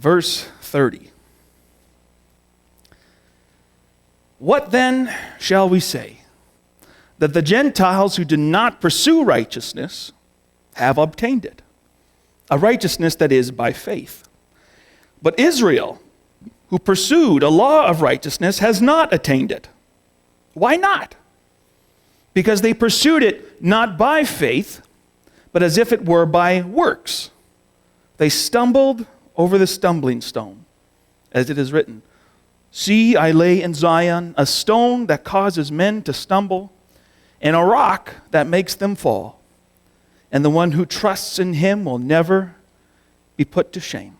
verse 30. What then shall we say? That the Gentiles who did not pursue righteousness have obtained it, a righteousness that is by faith. But Israel, who pursued a law of righteousness, has not attained it. Why not? Because they pursued it not by faith, but as if it were by works. They stumbled over the stumbling stone, as it is written, See, I lay in Zion a stone that causes men to stumble, and a rock that makes them fall. And the one who trusts in him will never be put to shame.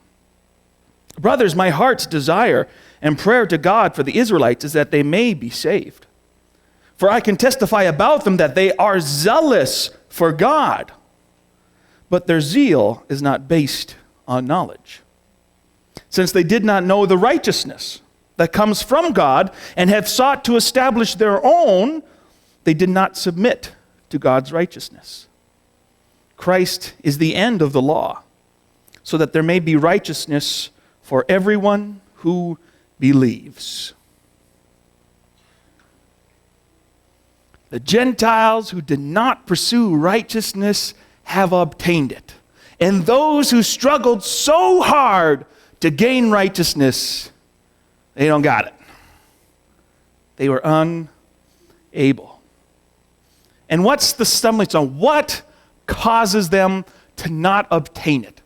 Brothers, my heart's desire and prayer to God for the Israelites is that they may be saved. For I can testify about them that they are zealous for God, but their zeal is not based on knowledge. Since they did not know the righteousness that comes from God and have sought to establish their own, they did not submit to God's righteousness. Christ is the end of the law, so that there may be righteousness for everyone who believes. The Gentiles who did not pursue righteousness have obtained it. And those who struggled so hard to gain righteousness, they don't got it. They were unable. And what's the stumbling stone? What causes them to not obtain it?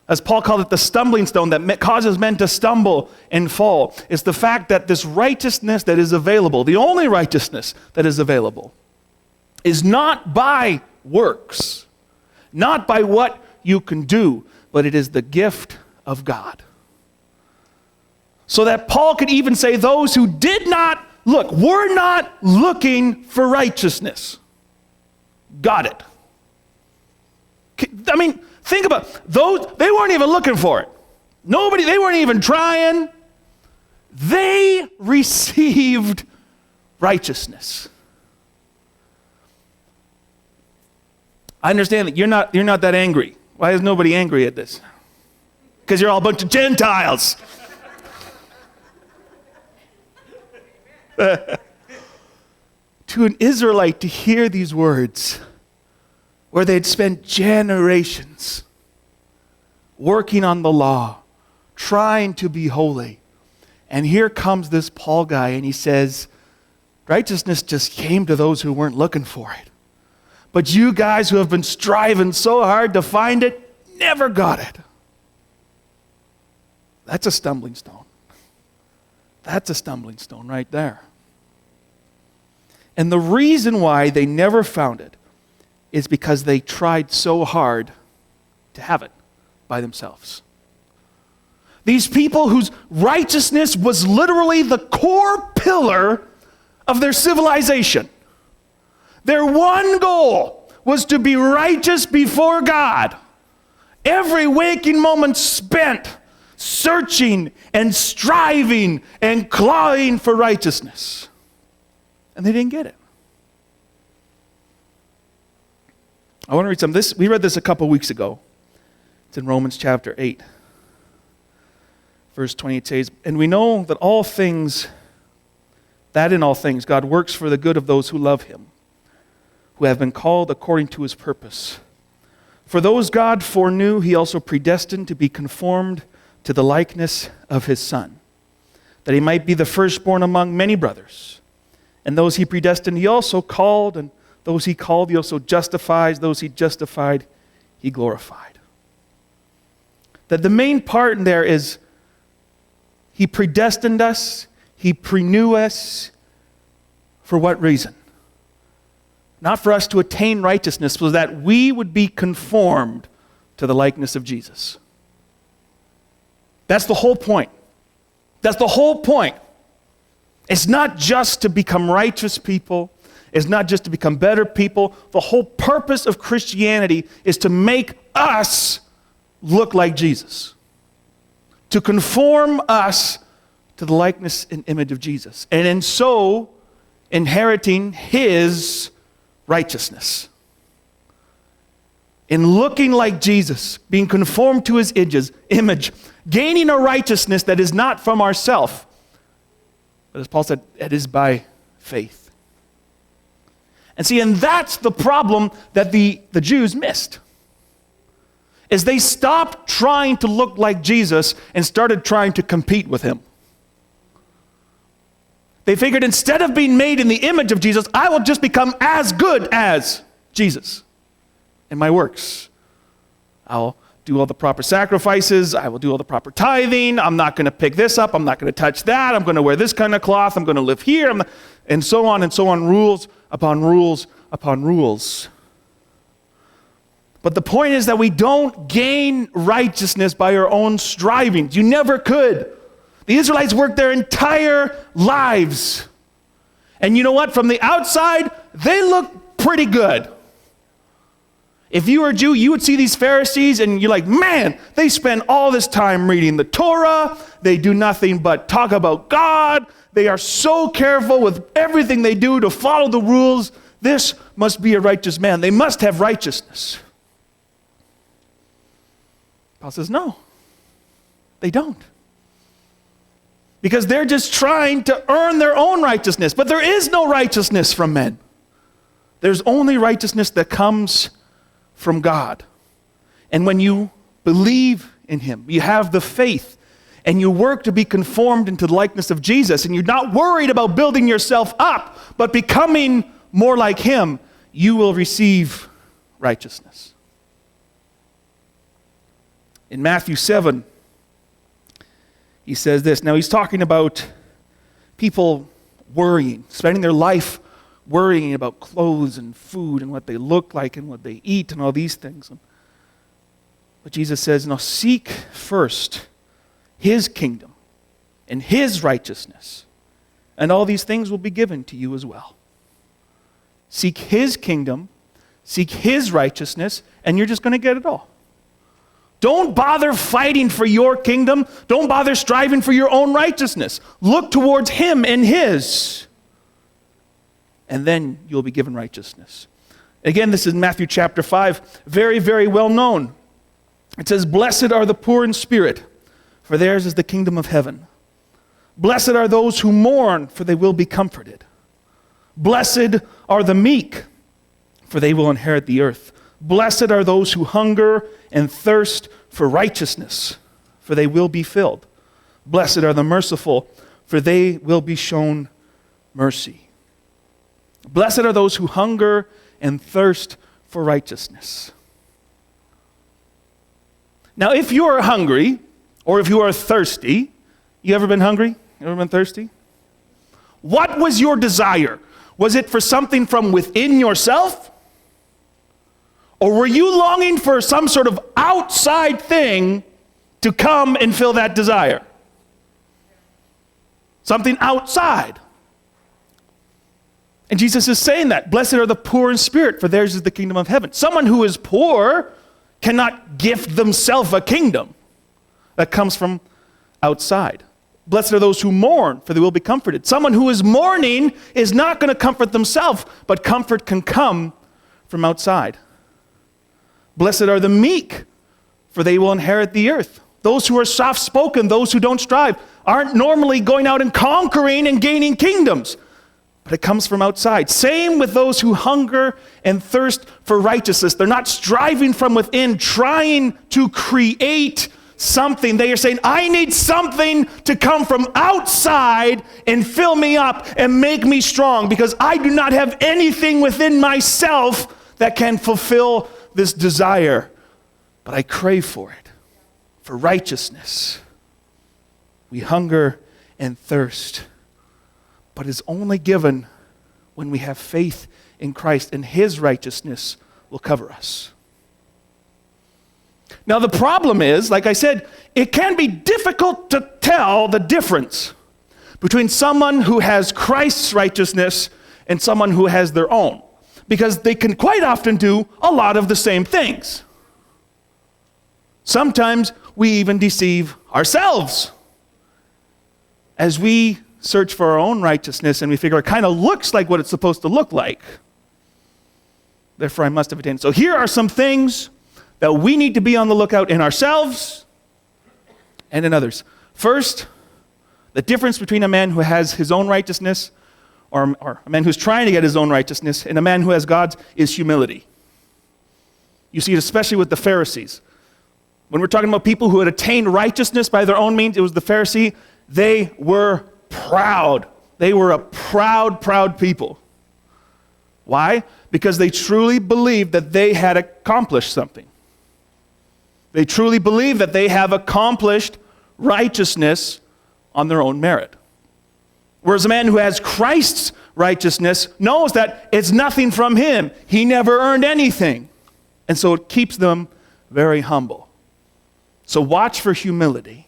As Paul called it, the stumbling stone that causes men to stumble and fall. It's the fact that this righteousness that is available, the only righteousness that is available, is not by works, not by what you can do, but it is the gift of God. So that Paul could even say those who did not look, were not looking for righteousness, got it. I mean, think about those, they weren't even looking for it. They weren't even trying. They received righteousness. I understand that you're not that angry. Why is nobody angry at this? Because you're all a bunch of Gentiles. To an Israelite to hear these words, where they'd spent generations working on the law, trying to be holy. And here comes this Paul guy, and he says, righteousness just came to those who weren't looking for it. But you guys who have been striving so hard to find it, never got it. That's a stumbling stone. That's a stumbling stone right there. And the reason why they never found it is because they tried so hard to have it by themselves. These people whose righteousness was literally the core pillar of their civilization. Their one goal was to be righteous before God. Every waking moment spent searching and striving and clawing for righteousness. And they didn't get it. I want to read some of this. We read this a couple weeks ago. It's in Romans chapter 8. Verse 28 says, And we know that in all things God works for the good of those who love him, who have been called according to his purpose. For those God foreknew, he also predestined to be conformed to the likeness of his Son, that he might be the firstborn among many brothers. And those he predestined, he also called, and those he called, he also justifies. Those he justified, he glorified. That the main part in there is he predestined us, he preknew us. For what reason? Not for us to attain righteousness, so that we would be conformed to the likeness of Jesus. That's the whole point. That's the whole point. It's not just to become righteous people. It's not just to become better people. The whole purpose of Christianity is to make us look like Jesus. To conform us to the likeness and image of Jesus. And in so, inheriting his righteousness. In looking like Jesus, being conformed to his image, Gaining a righteousness that is not from ourself. But as Paul said, it is by faith. And see, and that's the problem that the Jews missed. Is they stopped trying to look like Jesus and started trying to compete with him. They figured instead of being made in the image of Jesus, I will just become as good as Jesus in my works. I'll do all the proper sacrifices. I will do all the proper tithing. I'm not going to pick this up. I'm not going to touch that. I'm going to wear this kind of cloth. I'm going to live here. And so on and so on. Rules upon rules upon rules. But the point is that we don't gain righteousness by our own strivings. You never could. The Israelites worked their entire lives. And you know what? From the outside, they look pretty good. If you were a Jew, you would see these Pharisees and you're like, man, they spend all this time reading the Torah. They do nothing but talk about God. They are so careful with everything they do to follow the rules. This must be a righteous man. They must have righteousness. Paul says, no, they don't. Because they're just trying to earn their own righteousness. But there is no righteousness from men. There's only righteousness that comes from God. And when you believe in him, you have the faith, and you work to be conformed into the likeness of Jesus, and you're not worried about building yourself up, but becoming more like him, you will receive righteousness. In Matthew 7, he says this. Now he's talking about people worrying, spending their life worrying about clothes and food and what they look like and what they eat and all these things. But Jesus says, no, seek first his kingdom and his righteousness, and all these things will be given to you as well. Seek his kingdom, seek his righteousness, and you're just going to get it all. Don't bother fighting for your kingdom. Don't bother striving for your own righteousness. Look towards him and his, and then you'll be given righteousness. Again, this is Matthew chapter 5, very, very well known. It says, blessed are the poor in spirit, for theirs is the kingdom of heaven. Blessed are those who mourn, for they will be comforted. Blessed are the meek, for they will inherit the earth. Blessed are those who hunger and thirst for righteousness, for they will be filled. Blessed are the merciful, for they will be shown mercy. Blessed are those who hunger and thirst for righteousness. Now, if you are hungry, or if you are thirsty, you ever been hungry? You ever been thirsty? What was your desire? Was it for something from within yourself? Or were you longing for some sort of outside thing to come and fill that desire? Something outside. And Jesus is saying that. Blessed are the poor in spirit, for theirs is the kingdom of heaven. Someone who is poor cannot gift themselves a kingdom that comes from outside. Blessed are those who mourn, for they will be comforted. Someone who is mourning is not going to comfort themselves, but comfort can come from outside. Blessed are the meek, for they will inherit the earth. Those who are soft-spoken, those who don't strive, aren't normally going out and conquering and gaining kingdoms, but it comes from outside. Same with those who hunger and thirst for righteousness. They're not striving from within, trying to create something. They are saying, I need something to come from outside and fill me up and make me strong, because I do not have anything within myself that can fulfill this desire, but I crave for it, for righteousness. We hunger and thirst, but it's only given when we have faith in Christ, and his righteousness will cover us. Now the problem is, like I said, it can be difficult to tell the difference between someone who has Christ's righteousness and someone who has their own, because they can quite often do a lot of the same things. Sometimes we even deceive ourselves as we search for our own righteousness and we figure it kind of looks like what it's supposed to look like. Therefore, I must have attained. So here are some things that we need to be on the lookout in ourselves and in others. First, the difference between a man who has his own righteousness or a man who's trying to get his own righteousness and a man who has God's is humility. You see it especially with the Pharisees. When we're talking about people who had attained righteousness by their own means, it was the Pharisee. They were proud. They were a proud people. Why? Because they truly believed that they had accomplished something. They truly believe that they have accomplished righteousness on their own merit. Whereas a man who has Christ's righteousness knows that it's nothing from him. He never earned anything. And so it keeps them very humble. So watch for humility.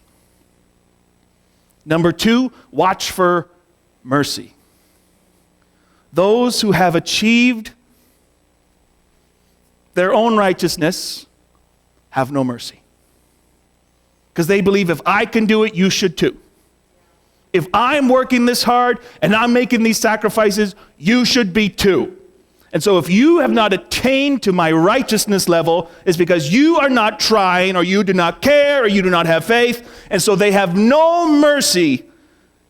Number 2, watch for mercy. Those who have achieved their own righteousness have no mercy. Because they believe if I can do it, you should too. If I'm working this hard and I'm making these sacrifices, you should be too. And so if you have not attained to my righteousness level, it's because you are not trying, or you do not care, or you do not have faith. And so they have no mercy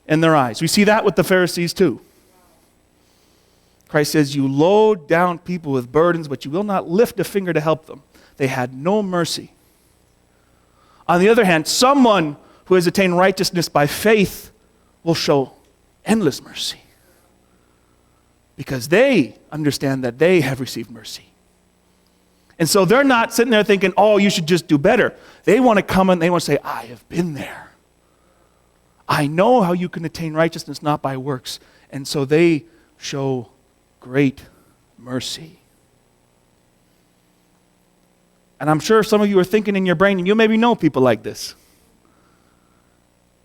in their eyes. We see that with the Pharisees too. Christ says, you load down people with burdens, but you will not lift a finger to help them. They had no mercy. On the other hand, someone who has attained righteousness by faith will show endless mercy, because they understand that they have received mercy. And so they're not sitting there thinking, oh, you should just do better. They want to come and they want to say, I have been there. I know how you can attain righteousness not by works. And so they show great mercy. And I'm sure some of you are thinking in your brain, and you maybe know people like this.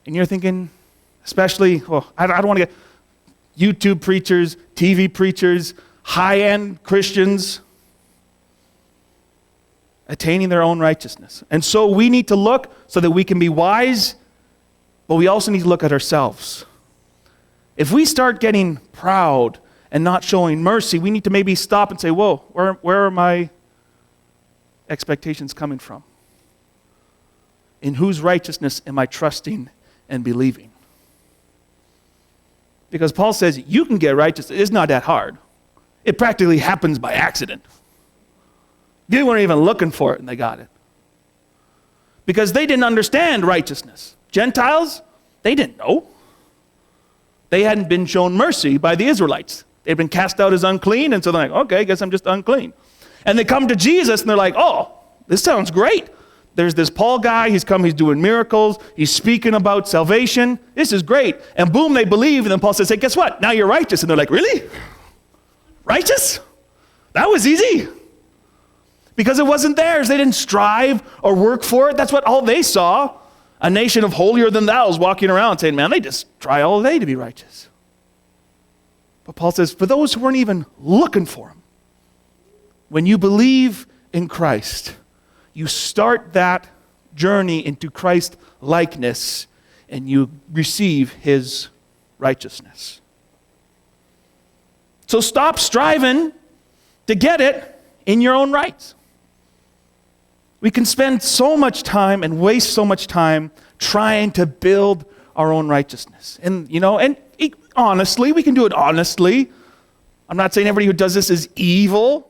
And you're thinking, especially, I don't want to get YouTube preachers, TV preachers, high-end Christians attaining their own righteousness. And so we need to look so that we can be wise, but we also need to look at ourselves. If we start getting proud and not showing mercy, we need to maybe stop and say, whoa, where are my expectations coming from? In whose righteousness am I trusting and believing? Because Paul says you can get righteous. It's not that hard. It practically happens by accident. They weren't even looking for it and they got it. Because they didn't understand righteousness. Gentiles, they didn't know. They hadn't been shown mercy by the Israelites. They'd been cast out as unclean, and so they're like, okay, I guess I'm just unclean. And they come to Jesus and they're like, oh, this sounds great. There's this Paul guy, he's doing miracles, he's speaking about salvation. This is great. And boom, they believe, and then Paul says, hey, guess what? Now you're righteous. And they're like, really? Righteous? That was easy. Because it wasn't theirs. They didn't strive or work for it. That's what all they saw. A nation of holier than thous walking around saying, man, they just try all day to be righteous. But Paul says, for those who weren't even looking for him, when you believe in Christ, you start that journey into Christ likeness and you receive his righteousness. So stop striving to get it in your own rights. We can spend so much time and waste so much time trying to build our own righteousness. And honestly, we can do it honestly. I'm not saying everybody who does this is evil.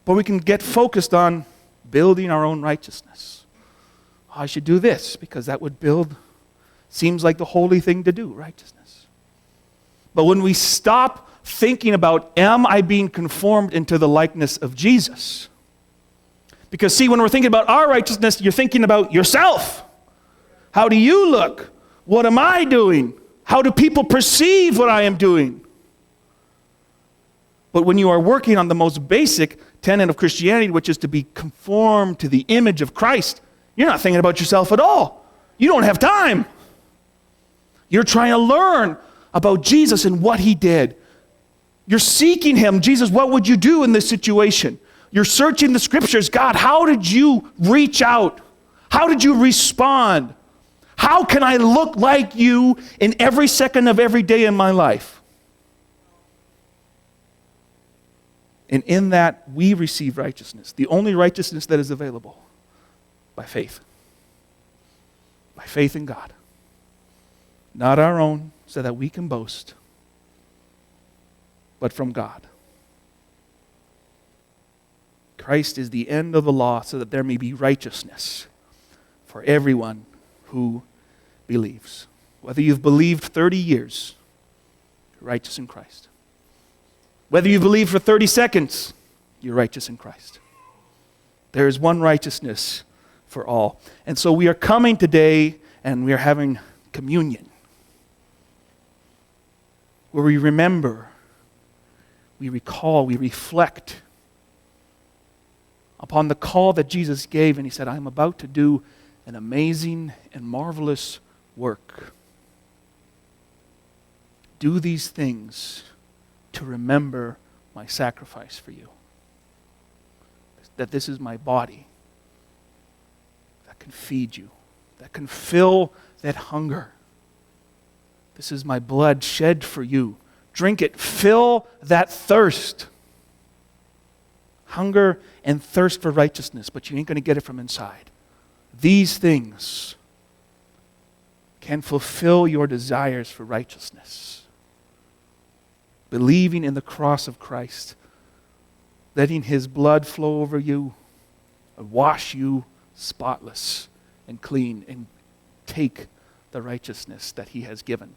But we can get focused on building our own righteousness. I should do this because that would seems like the holy thing to do, righteousness. But when we stop thinking about, am I being conformed into the likeness of Jesus? Because see, when we're thinking about our righteousness, you're thinking about yourself. How do you look? What am I doing? How do people perceive what I am doing? But when you are working on the most basic tenet of Christianity, which is to be conformed to the image of Christ, you're not thinking about yourself at all. You don't have time. You're trying to learn about Jesus and what he did. You're seeking him. Jesus, what would you do in this situation? You're searching the scriptures. God, how did you reach out? How did you respond? How can I look like you in every second of every day in my life? And in that, we receive righteousness, the only righteousness that is available by faith. by faith in God. Not our own, so that we can boast, but from God. Christ is the end of the law so that there may be righteousness for everyone who believes. Whether you've believed 30 years, you're righteous in Christ. Whether you've believed for 30 seconds, you're righteous in Christ. There is one righteousness for all. And so we are coming today and we are having communion, where we remember, we recall, we reflect upon the call that Jesus gave, and he said, I'm about to do an amazing and marvelous work. Do these things to remember my sacrifice for you. That this is my body that can feed you, that can fill that hunger. This is my blood shed for you. Drink it. Fill that thirst. Hunger and thirst for righteousness, but you ain't going to get it from inside. These things can fulfill your desires for righteousness. Believing in the cross of Christ, letting his blood flow over you, and wash you spotless and clean, and take the righteousness that he has given.